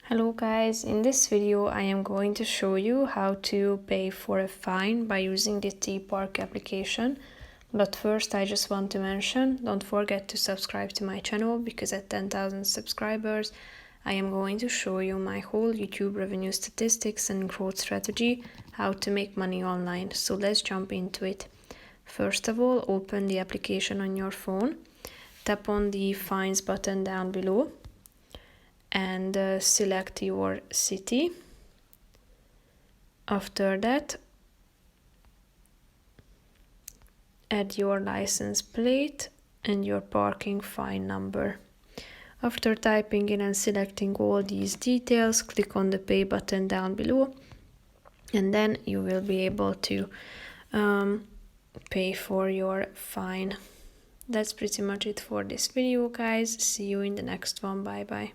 Hello guys, in this video I am going to show you how to pay for a fine by using the TPARK application. But first I just want to mention, don't forget to subscribe to my channel because at 10,000 subscribers I am going to show you my whole YouTube revenue statistics and growth strategy, how to make money online. So let's jump into it. First of all, open the application on your phone, tap on the fines button down below and select your city. After that, add your license plate and your parking fine number. After typing in and selecting all these details, click on the pay button down below and then you will be able to pay for your fine. That's pretty much it for this video, guys. See you in the next one. Bye bye.